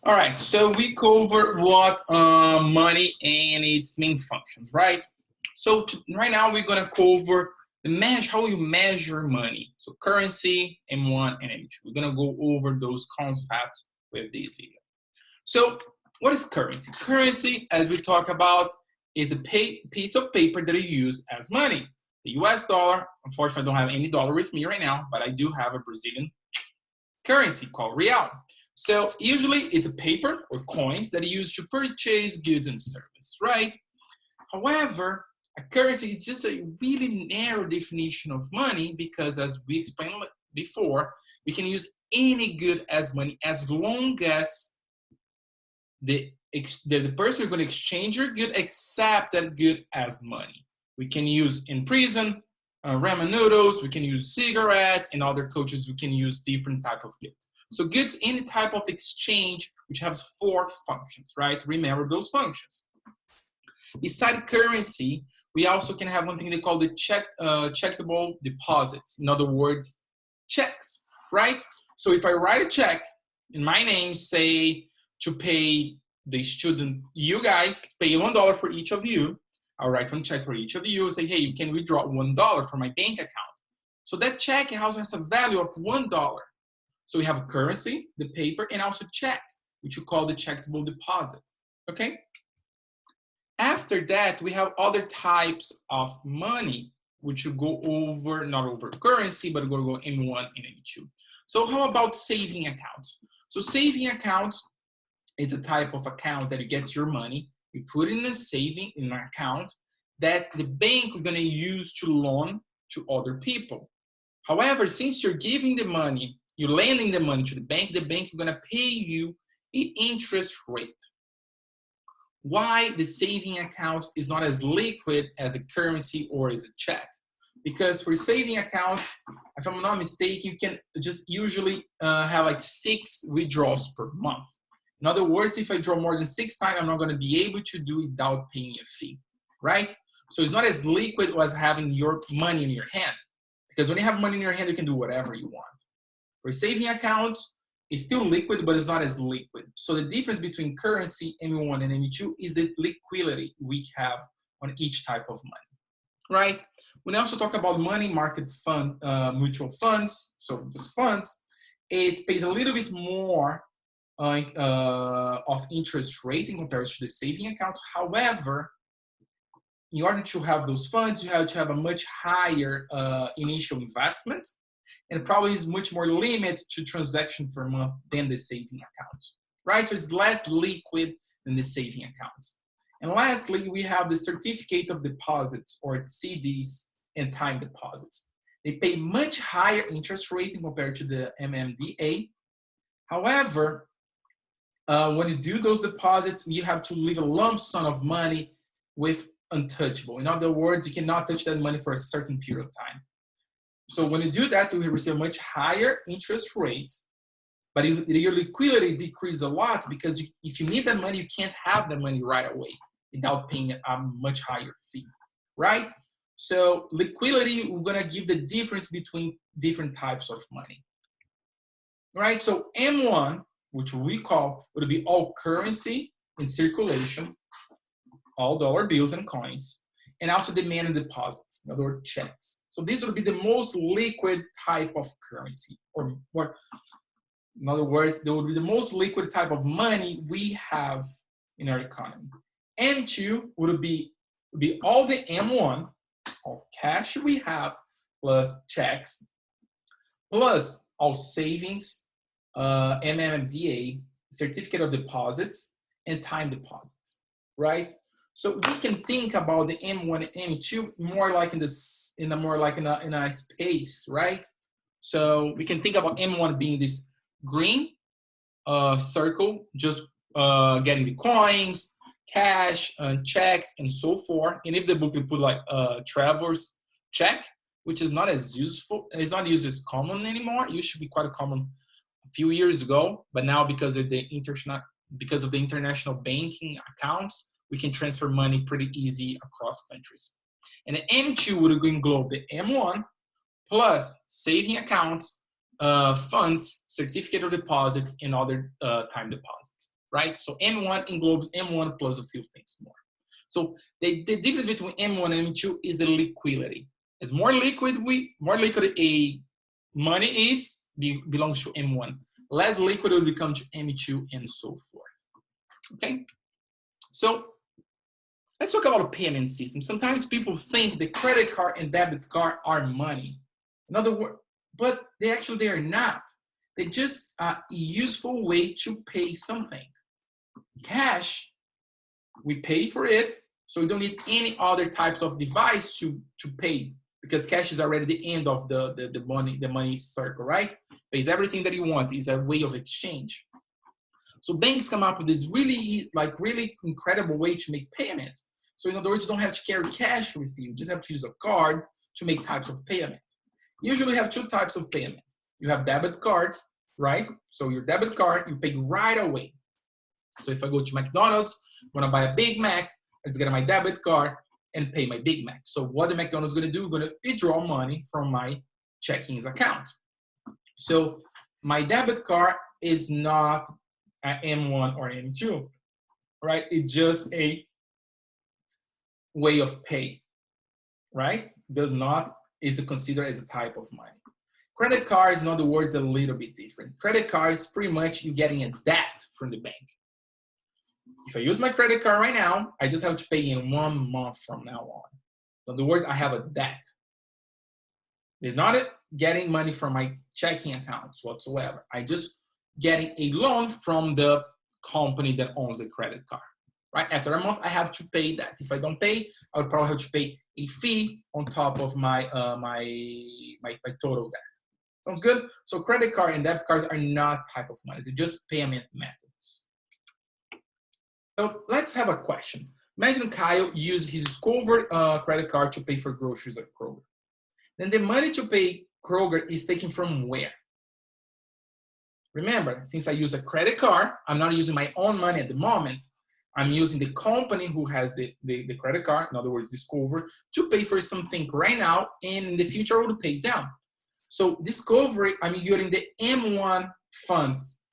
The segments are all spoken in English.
All right, so we covered what money and its main functions, right? So right now we're gonna cover how you measure money. So currency, M1 and M2. We're gonna go over those concepts with this video. So what is currency? Currency, as we talk about, is a piece of paper that you use as money. The US dollar, unfortunately, I don't have any dollar with me right now, but I do have a Brazilian currency called real. So usually it's a paper or coins that are used to purchase goods and services, right? However, a currency is just a really narrow definition of money because, as we explained before, we can use any good as money as long as the person who's going to exchange your good accept that good as money. We can use in prison, ramen noodles, we can use cigarettes, and other cultures we can use different type of goods. So goods, any type of exchange, which has 4 functions, right? Remember those functions. Beside currency, we also can have one thing they call the checkable deposits. In other words, checks, right? So if I write a check in my name, say to pay the student, you guys pay $1 for each of you. I'll write one check for each of you and say, hey, you can withdraw $1 from my bank account. So that check also has a value of $1. So we have a currency, the paper, and also check, which we call the checkable deposit, okay? After that, we have other types of money, which will go over, not over currency, but we're going to go M1 and M2. So how about saving accounts? So saving accounts is a type of account that you get your money, you put it in a saving in an account that the bank is going to use to loan to other people. However, since you're giving the money, you're lending the money to the bank is going to pay you an interest rate. Why the saving accounts is not as liquid as a currency or as a check? Because for saving accounts, if I'm not mistaken, you can just usually have like 6 withdrawals per month. In other words, if I draw more than 6 times, I'm not going to be able to do it without paying a fee, right? So it's not as liquid as having your money in your hand. Because when you have money in your hand, you can do whatever you want. For saving accounts, it's still liquid, but it's not as liquid. So the difference between currency, M1 and M2, is the liquidity we have on each type of money, right? When I also talk about money market fund, mutual funds, so just funds, it pays a little bit more of interest rate in comparison to the saving accounts. However, in order to have those funds, you have to have a much higher initial investment, and probably is much more limit to transaction per month than the saving account, right? So it's less liquid than the saving account. And lastly, we have the certificate of deposits, or CDs, and time deposits. They pay much higher interest rate compared to the MMDA. However, when you do those deposits, you have to leave a lump sum of money with untouchable. In other words, you cannot touch that money for a certain period of time. So when you do that, you will receive a much higher interest rate, but your liquidity decreases a lot because if you need that money, you can't have that money right away without paying a much higher fee, right? So liquidity, we're gonna give the difference between different types of money, right? So M1, which we call, would be all currency in circulation, all dollar bills and coins, and also demand and deposits, in other words, checks. So these would be the most liquid type of currency, or in other words, they would be the most liquid type of money we have in our economy. M2 would be all the M1, all cash we have, plus checks, plus all savings, MMDA, certificate of deposits, and time deposits, right? So we can think about the M1 and M2 more like in a space, right? So we can think about M1 being this green circle, just getting the coins, cash, checks, and so forth. And if the book would put like traveler's check, which is not as useful, it's not used as common anymore. It used to be quite common a few years ago, but now because of the international banking accounts, we can transfer money pretty easy across countries. And the M2 would englobe the M1 plus saving accounts, funds, certificate of deposits, and other time deposits. right? So M1 englobes M1 plus a few things more. So the difference between M1 and M2 is the liquidity. As more liquid a money is, belongs to M1. Less liquid will become to M2 and so forth. Okay? So let's talk about a payment system. Sometimes people think the credit card and debit card are money. In other words, but they are not. They're just a useful way to pay something. Cash, we pay for it, so we don't need any other types of device to pay, because cash is already the end of the money circle, right? Pays everything that you want. Is a way of exchange. So banks come up with this really incredible way to make payments. So in other words, you don't have to carry cash with you. You just have to use a card to make types of payment. Usually have two types of payment. You have debit cards, right? So your debit card, you pay right away. So if I go to McDonald's, when I buy a Big Mac, I just get my debit card and pay my Big Mac. So what the McDonald's going to do, going to withdraw money from my checkings account. So my debit card is not an M1 or M2, right? It's just a way of pay, right? Is considered as a type of money. Credit card is, in other words, a little bit different. Credit card is pretty much you getting a debt from the bank. If I use my credit card right now, I just have to pay in 1 month from now on. In other words, I have a debt. They're not getting money from my checking accounts whatsoever. I just getting a loan from the company that owns the credit card. Right? After a month, I have to pay that. If I don't pay, I would probably have to pay a fee on top of my my total debt. Sounds good? So credit card and debit cards are not type of money. They're just payment methods. So let's have a question. Imagine Kyle used his Discover credit card to pay for groceries at Kroger. Then the money to pay Kroger is taken from where? Remember, since I use a credit card, I'm not using my own money at the moment. I'm using the company who has the credit card, in other words, Discover, to pay for something right now, and in the future I will pay them. So Discovery, I'm using the M1 funds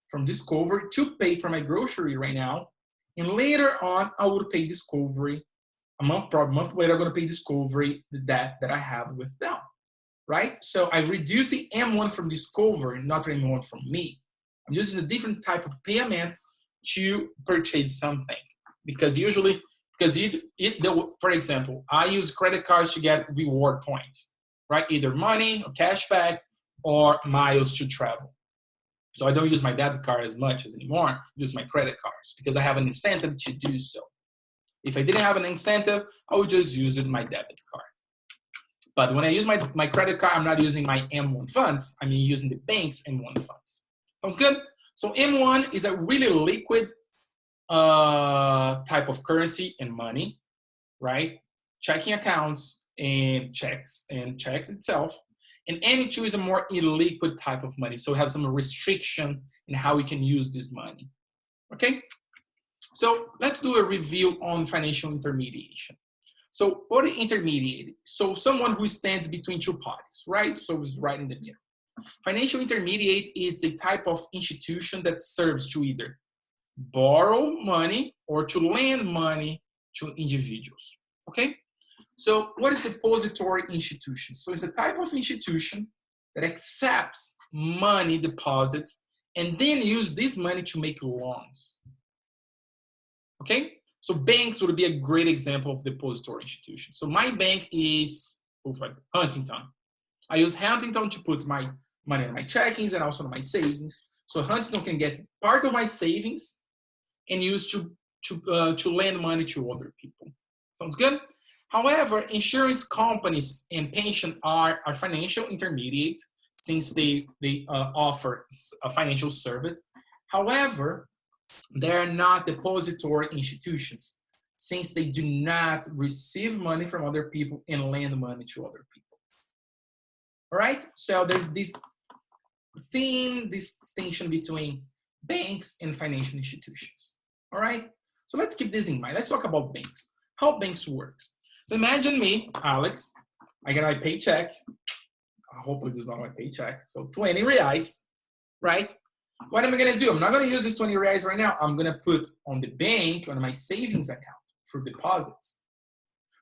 from Discover to pay for my grocery right now, and later on I will pay Discovery, a month later I'm going to pay Discovery the debt that I have with them, right? So I'm reducing M1 from Discovery, not M1 from me. I'm using a different type of payment to purchase something, because for example, I use credit cards to get reward points, right? Either money or cash back or miles to travel. So I don't use my debit card as much as anymore. I use my credit cards because I have an incentive to do so. If I didn't have an incentive, I would just use my debit card. But when I use my credit card, I'm not using my M1 funds. I'm using the bank's M1 funds. Sounds good? So M1 is a really liquid type of currency and money, right? Checking accounts and checks itself. And M2 is a more illiquid type of money. So we have some restriction in how we can use this money. Okay? So let's do a review on financial intermediation. So what is intermediate? So someone who stands between two parties, right? So it's right in the middle. Financial intermediate is a type of institution that serves to either borrow money or to lend money to individuals, okay? So what is depository institution? So it's a type of institution that accepts money deposits and then use this money to make loans, okay? So banks would be a great example of depository institution. So my bank is Huntington. I use Huntington to put my money in my checkings and also in my savings. So Huntington can get part of my savings and use to lend money to other people. Sounds good? However, insurance companies and pension are financial intermediate since they offer a financial service. However, they are not depository institutions since they do not receive money from other people and lend money to other people. All right? So there's this distinction between banks and financial institutions. All right? So let's keep this in mind. Let's talk about banks. How banks work. So imagine me, Alex, I get my paycheck. Hopefully this is not my paycheck. So 20 reais, right? What am I gonna do? I'm not gonna use this 20 reais right now. I'm gonna put on the bank, on my savings account for deposits.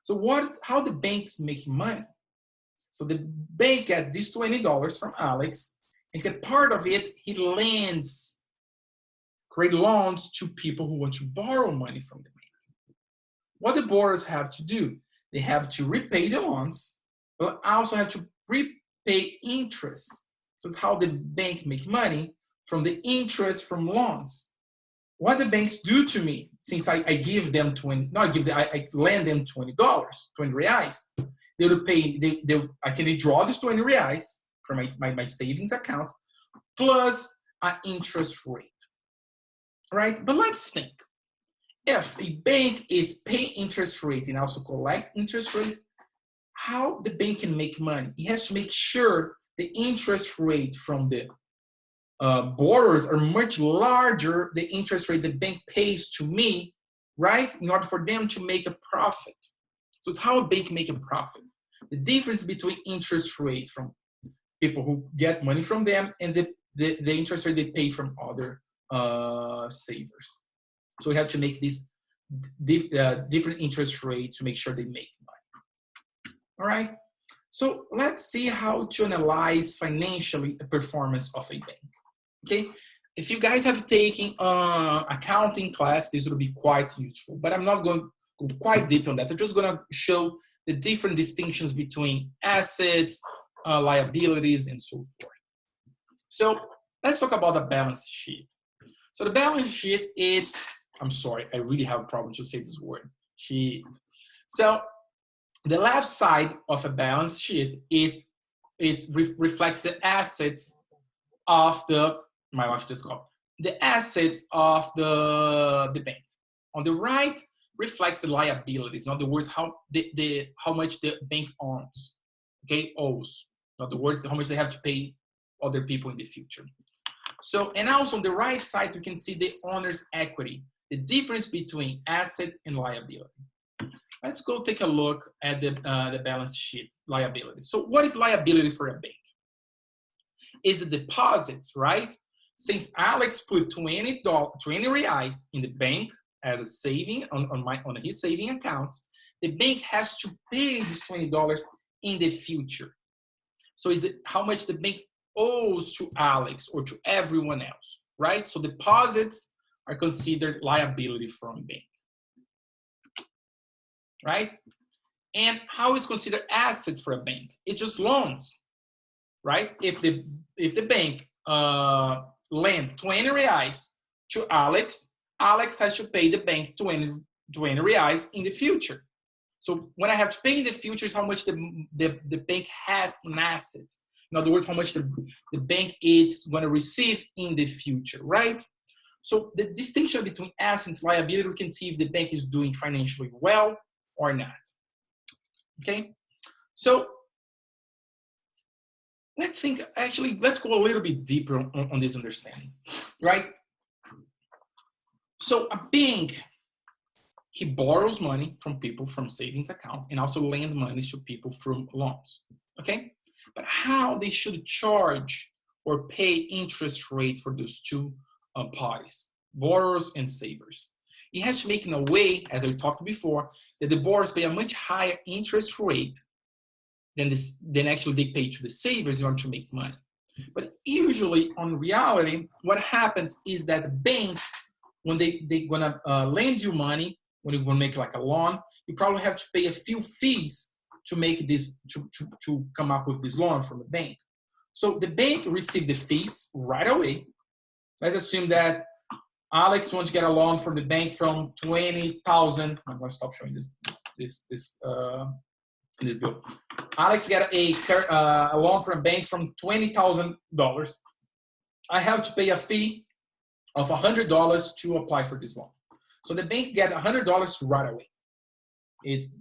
So how the banks make money? So the bank got this $20 from Alex, and get part of it, he lends, create loans to people who want to borrow money from the bank. What the borrowers have to do? They have to repay the loans, but also have to repay interest. So it's how the bank make money from the interest from loans. What the banks do to me, since I give them 20, no, I lend them $20, 20 reais, they will pay, I can draw this 20 reais from my savings account plus an interest rate, right? But let's think, if a bank is paying interest rate and also collect interest rate, how the bank can make money? It has to make sure the interest rate from the borrowers are much larger the interest rate the bank pays to me, right? In order for them to make a profit. So it's how a bank make a profit. The difference between interest rates from people who get money from them and the interest rate they pay from other savers. So we have to make this different interest rates to make sure they make money. All right. So let's see how to analyze financially the performance of a bank. Okay, if you guys have taken accounting class, this will be quite useful, but I'm not going to go quite deep on that. I'm just going to show the different distinctions between assets, liabilities, and so forth. So let's talk about the balance sheet. So the balance sheet is, I'm sorry, I really have a problem to say this word, sheet. So the left side of a balance sheet reflects the assets of my wife just called, the assets of the bank. On the right reflects the liabilities. In other words, how much the bank owns, okay, owes. In other words, how much they have to pay other people in the future. So, and also on the right side, we can see the owner's equity, the difference between assets and liability. Let's go take a look at the balance sheet liability. So what is liability for a bank? Is the deposits, right? Since Alex put 20 reais in the bank as a saving on his saving account, the bank has to pay this $20 in the future. So is it how much the bank owes to Alex or to everyone else, right? So deposits are considered liability from bank, right? And how is considered assets for a bank? It's just loans, right? If the bank lend 20 reais to Alex, Alex has to pay the bank 20 reais in the future. So when I have to pay in the future is how much the bank has in assets. In other words, how much the bank is going to receive in the future, right? So the distinction between assets and liability, we can see if the bank is doing financially well or not. Okay, so let's think, actually, let's go a little bit deeper on this understanding, right? So a bank, he borrows money from people from savings account and also lend money to people from loans, okay? But how they should charge or pay interest rate for those two parties, borrowers and savers. It has to make in a way, as I talked before, that the borrowers pay a much higher interest rate than actually they pay to the savers in order to make money. But usually, on reality, what happens is that the banks, when they're gonna lend you money, when you're gonna make like a loan, you probably have to pay a few fees to make this, to come up with this loan from the bank. So the bank received the fees right away. Let's assume that Alex wants to get a loan from the bank from 20,000. I'm going to stop showing this bill. Alex got a loan from a bank from $20,000. I have to pay a fee of $100 to apply for this loan. So the bank get $100 right away. It's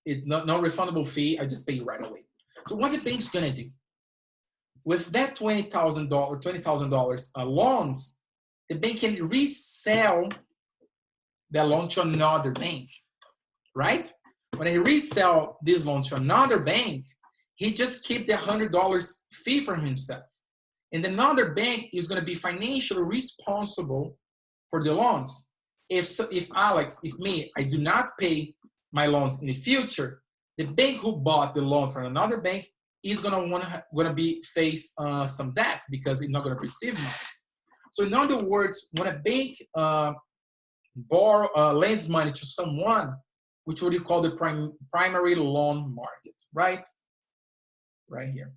no refundable fee. I just pay right away. So what the bank's gonna do with that $20,000 loans? The bank can resell that loan to another bank, right? When he resell this loan to another bank, he just keep the $100 fee for himself. And another bank is going to be financially responsible for the loans. If Alex, if me, I do not pay my loans in the future, the bank who bought the loan from another bank is gonna be face some debt because it's not gonna receive money. So in other words, when a bank lends money to someone, which would you call the primary loan market, right? Right here.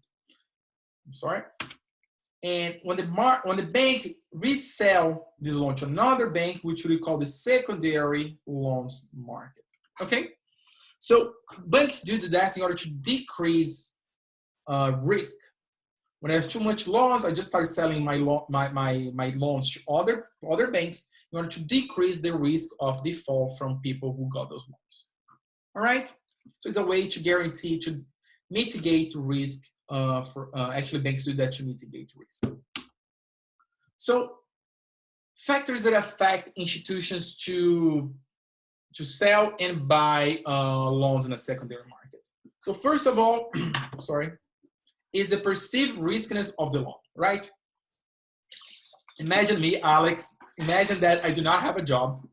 I'm sorry. And when the bank resell this loan to another bank, which we call the secondary loans market. Okay, so banks do that in order to decrease risk. When I have too much loans, I just start selling my loans to other banks in order to decrease the risk of default from people who got those loans. All right, so it's a way to guarantee to mitigate risk. Actually, banks do that to mitigate risk. So, factors that affect institutions to sell and buy loans in the secondary market. So, first of all, sorry, is the perceived riskiness of the loan, right? Imagine me, Alex. Imagine that I do not have a job,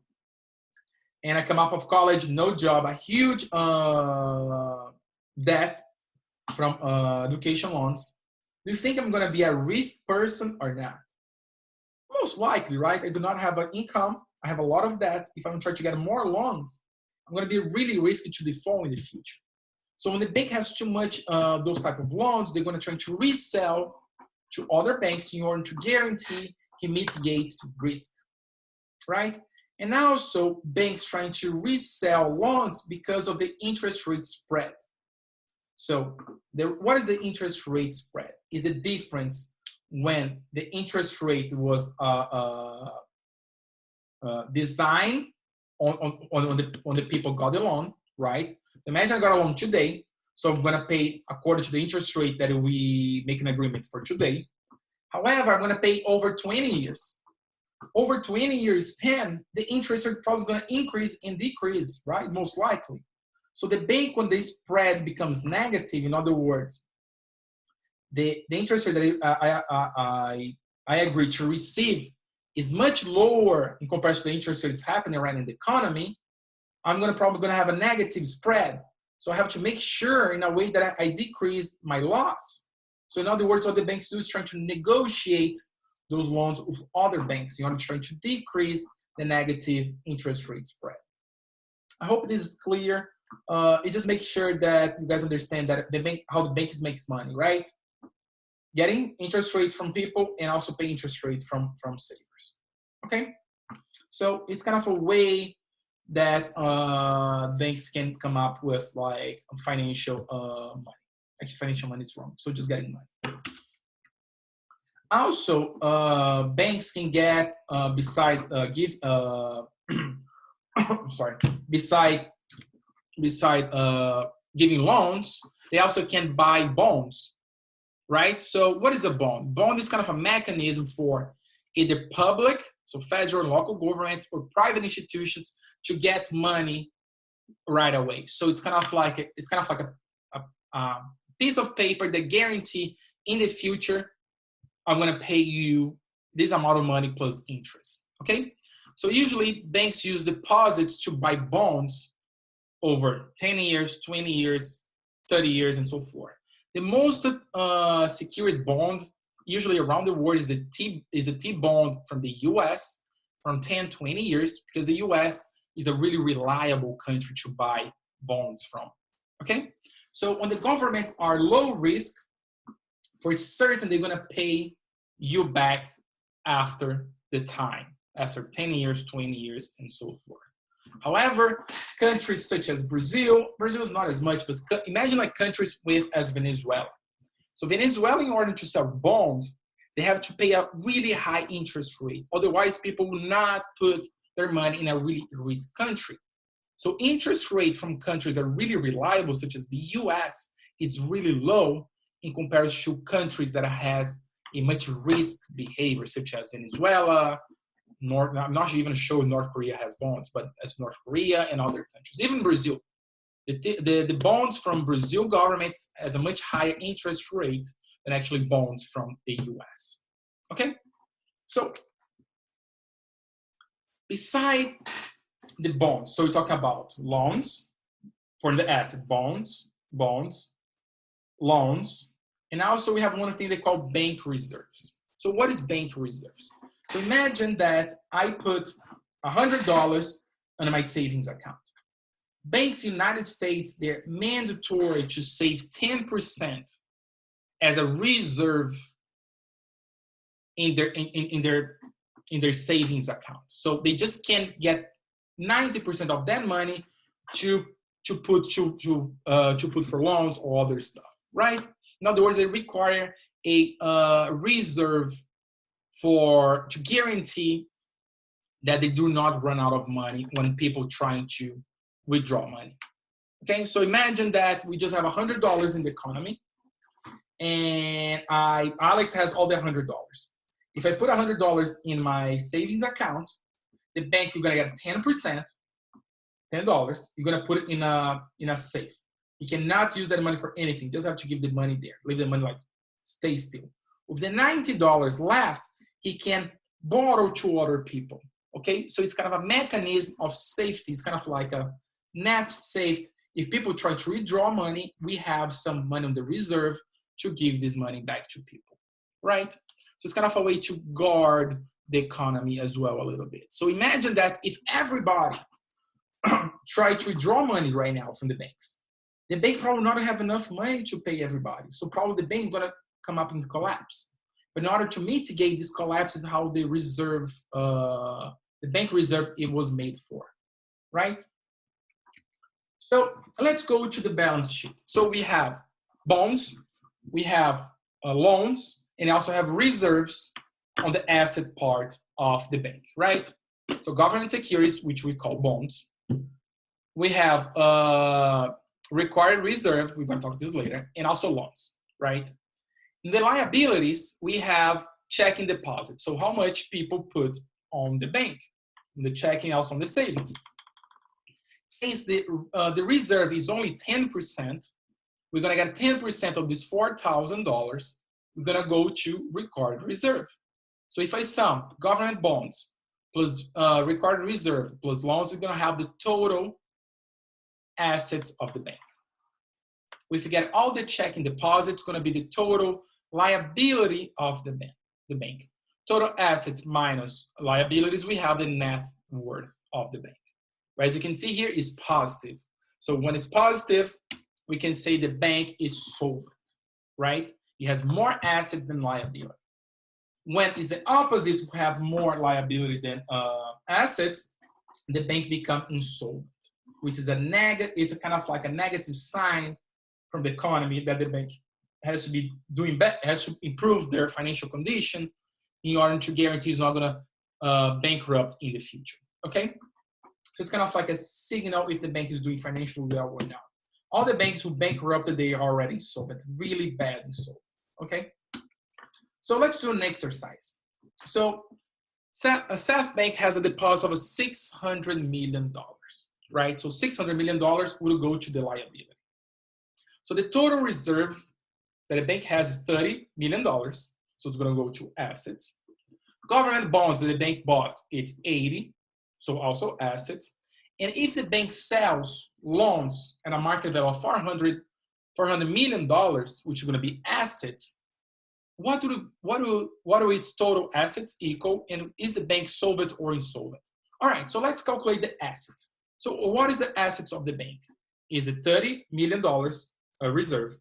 and I come up of college, no job, a huge debt from education loans. Do you think I'm going to be a risk person or not? Most likely, right? I do not have an income. I have a lot of debt. If I'm trying to get more loans, I'm going to be really risky to default in the future. So when the bank has too much those type of loans, they're going to try to resell to other banks in order to guarantee he mitigates risk, right? And also banks trying to resell loans because of the interest rate spread. So what is the interest rate spread? Is the difference when the interest rate was designed on the people got the loan, right? So imagine I got a loan today, so I'm gonna pay according to the interest rate that we make an agreement for today. However, I'm gonna pay over 20 years. Over 20 years span, the interest rate probably is gonna increase and decrease, right? Most likely. So the bank, when the spread becomes negative, in other words, the interest rate that I agree to receive is much lower in comparison to the interest rates happening right in the economy, I'm probably gonna have a negative spread. So I have to make sure in a way that I decrease my loss. So in other words, what the banks do is trying to negotiate those loans with other banks in order to try to decrease the negative interest rate spread. I hope this is clear. It just makes sure that you guys understand that how the bank makes money, right? Getting interest rates from people and also pay interest rates from savers. Okay, so it's kind of a way that banks can come up with like financial money. Actually, financial money is wrong. So just getting money. Also, banks can get beside giving loans, they also can buy bonds, right? So what is a bond? Bond is kind of a mechanism for either public, so federal and local governments, or private institutions to get money right away. So it's kind of like a piece of paper that guarantee in the future I'm going to pay you this amount of money plus interest. Okay, so usually banks use deposits to buy bonds over 10 years, 20 years, 30 years, and so forth. The most secured bond usually around the world is a T-bond from the US from 10, 20 years, because the US is a really reliable country to buy bonds from. Okay, so when the governments are low risk, for certain they're going to pay you back after the time, after 10 years, 20 years, and so forth. However, countries such as Brazil is not as much, but imagine like countries as Venezuela. So Venezuela, in order to sell bonds, they have to pay a really high interest rate. Otherwise, people will not put their money in a really risk country. So interest rate from countries that are really reliable, such as the US, is really low in comparison to countries that has a much risk behavior, such as Venezuela, I'm not even sure North Korea has bonds, but as North Korea and other countries, even Brazil. The bonds from Brazil government has a much higher interest rate than actually bonds from the US. Okay? So beside the bonds, so we talk about loans for the asset, bonds, loans, and also we have one thing they call bank reserves. So what is bank reserves? So imagine that I put $100 on my savings account. Banks in the United States, they're mandatory to save 10% as a reserve in their savings account. So they just can't get 90% of that money to put for loans or other stuff, right? In other words, they require a reserve to guarantee that they do not run out of money when people trying to withdraw money. Okay, so imagine that we just have $100 in the economy, and Alex has all the $100. If I put $100 in my savings account, the bank, you're gonna get 10%, $10. You're gonna put it in a safe. You cannot use that money for anything. You just have to give the money there. Leave the money like stay still. With the $90 left, he can borrow to other people. Okay, so it's kind of a mechanism of safety. It's kind of like a net safe. If people try to withdraw money, we have some money on the reserve to give this money back to people, right? So it's kind of a way to guard the economy as well a little bit. So imagine that if everybody try to withdraw money right now from the banks, the bank probably not have enough money to pay everybody. So probably the bank is gonna come up and collapse. But in order to mitigate this collapse is how the reserve, the bank reserve, it was made for, right? So let's go to the balance sheet. So we have bonds, we have loans, and also have reserves on the asset part of the bank, right? So government securities, which we call bonds. We have required reserve, we're gonna talk this later, and also loans, right? In the liabilities, we have checking deposit. So how much people put on the bank, the checking, also on the savings. Since the reserve is only 10%, we're gonna get 10% of this $4,000. We're gonna go to required reserve. So if I sum government bonds plus required reserve plus loans, we're gonna have the total assets of the bank. If we get all the checking deposits, it's gonna be the total liability of the bank. Total assets minus liabilities, we have the net worth of the bank. As you can see here, is positive. So when it's positive, we can say the bank is solvent, right? It has more assets than liability. When is the opposite, we have more liability than assets, the bank becomes insolvent, which is a negative. It's a kind of like a negative sign from the economy that the bank has to be doing better, has to improve their financial condition in order to guarantee it's not gonna bankrupt in the future. Okay. So it's kind of like a signal if the bank is doing financially well or not. All the banks who bankrupted, they are already insolvent, really bad insolvent, okay? So let's do an exercise. So South Bank has a deposit of $600 million, right? So $600 million will go to the liability. So the total reserve that a bank has is $30 million, so it's gonna go to assets. Government bonds that the bank bought, it's 80, so also assets. And if the bank sells loans at a market value of $400 million, which is going to be assets, what do its total assets equal? And is the bank solvent or insolvent? All right, so let's calculate the assets. So what is the assets of the bank? Is it $30 million reserve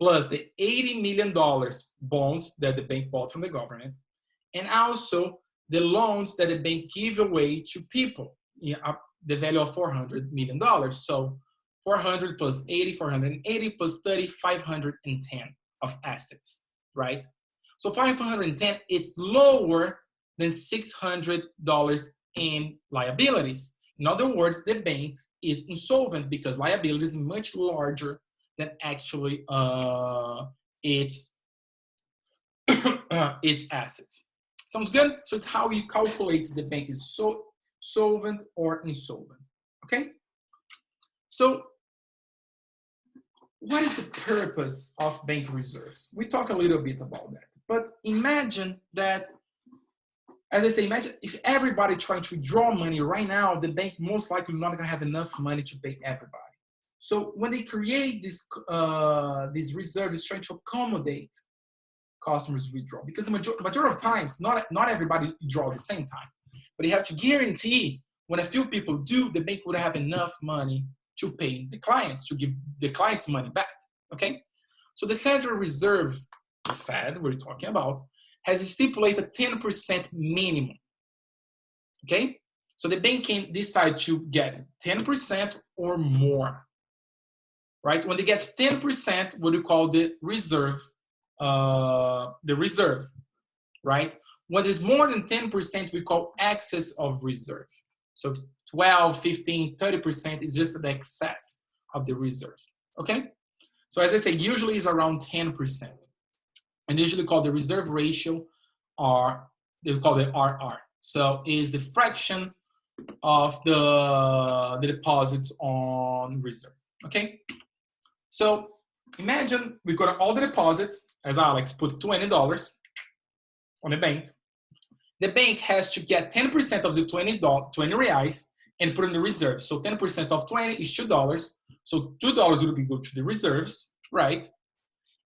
plus the $80 million bonds that the bank bought from the government, and also the loans that the bank give away to people, the value of $400 million. So 400 plus 80, 480 plus 30, 510 of assets, right? So 510, it's lower than $600 in liabilities. In other words, the bank is insolvent because liability is much larger than actually its assets. Sounds good? So it's how you calculate the bank is solvent or insolvent, okay? So what is the purpose of bank reserves? We talk a little bit about that, but imagine that, as I say, imagine if everybody trying to draw money right now, the bank most likely not going to have enough money to pay everybody. So when they create this reserve, is trying to accommodate customers withdraw, because the majority of times, not everybody draw at the same time, but you have to guarantee when a few people do, the bank would have enough money to pay the clients, to give the clients money back. Okay, so the Federal Reserve, the Fed we're talking about, has stipulated 10% minimum. Okay, so the bank can decide to get 10% or more. Right, when they get 10%, what we call the reserve, right? When there's more than 10%, we call excess of reserve. So 12, 15, 30% is just the excess of the reserve, okay? So as I say, usually is around 10%. And usually called the reserve ratio, or they call it RR. So is the fraction of the deposits on reserve, okay? So imagine we got all the deposits, as Alex put $20 on the bank. The bank has to get 10% of the 20 reais and put in the reserve. So 10% of 20 is $2. So $2 will be good to the reserves, right?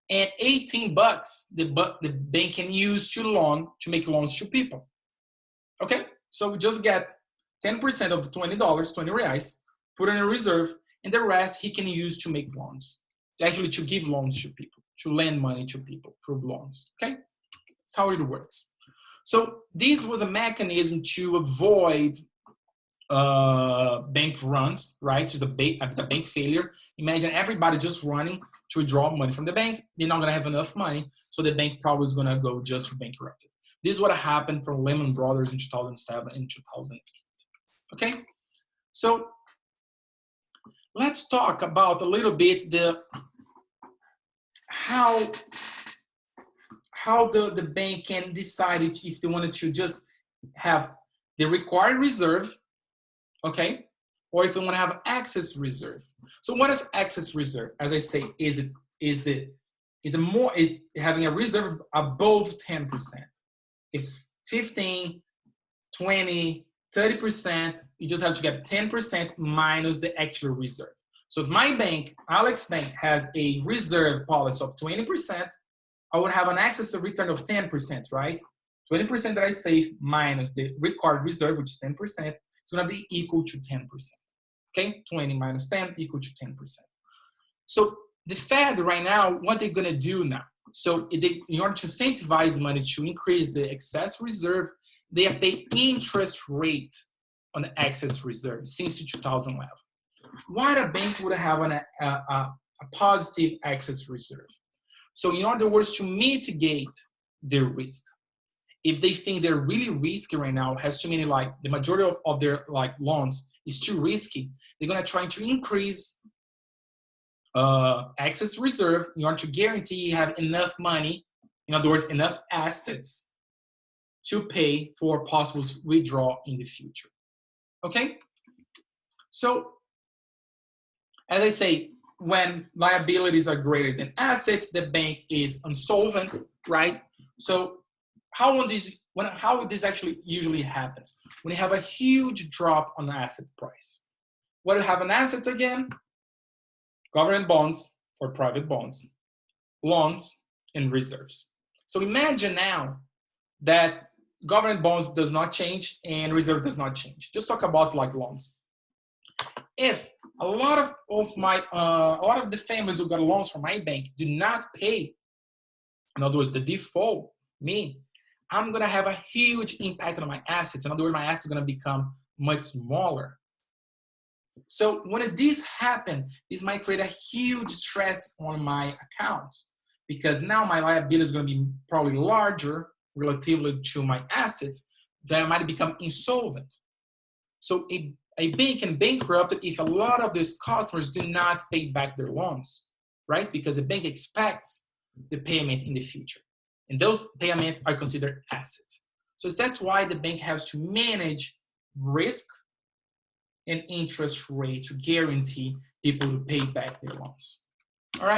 And 18 bucks the bank can use to make loans to people. Okay, so we just get 10% of the $20, 20 reais, put in a reserve, and the rest he can use to make loans. Actually, to give loans to people, to lend money to people through loans. Okay, that's how it works. So this was a mechanism to avoid bank runs, right? It's a bank failure. Imagine everybody just running to withdraw money from the bank. They're not gonna have enough money, so the bank probably is gonna go just bankrupt. This is what happened for Lehman Brothers in 2007 and 2008. Okay, so let's talk about a little bit how the bank can decide if they wanted to just have the required reserve, okay, or if they want to have excess reserve. So what is excess reserve? As I say, it's having a reserve above 10%. It's 15, 20, 30%. You just have to get 10% minus the actual reserve. So if my bank, Alex Bank, has a reserve policy of 20%, I would have an excess of return of 10%, right? 20% that I save minus the required reserve, which is 10%, it's gonna be equal to 10%. Okay, 20 minus 10 equal to 10%. So the Fed right now, what they're gonna do now? So in order to incentivize money to increase the excess reserve, they have paid interest rate on the excess reserve since 2011. Why the bank would have a positive excess reserve? So in other words, to mitigate their risk. If they think they're really risky right now, has too many, like the majority of their like loans is too risky, they're gonna try to increase excess reserve in order to guarantee you have enough money, in other words, enough assets to pay for possible withdrawal in the future. Okay? So, as I say, when liabilities are greater than assets, the bank is insolvent, right? So how this actually usually happens? When you have a huge drop on the asset price. What do you have in assets again? Government bonds or private bonds, loans, and reserves. So imagine now that government bonds does not change and reserve does not change. Just talk about like loans. If a lot of the families who got loans from my bank do not pay, in other words, the default, I'm gonna have a huge impact on my assets. In other words, my assets are gonna become much smaller. So when this happens, this might create a huge stress on my accounts because now my liability is gonna be probably larger relatively to my assets, that I might become insolvent. So a bank can bankrupt if a lot of these customers do not pay back their loans, right? Because the bank expects the payment in the future. And those payments are considered assets. So that's why the bank has to manage risk and interest rate to guarantee people to pay back their loans.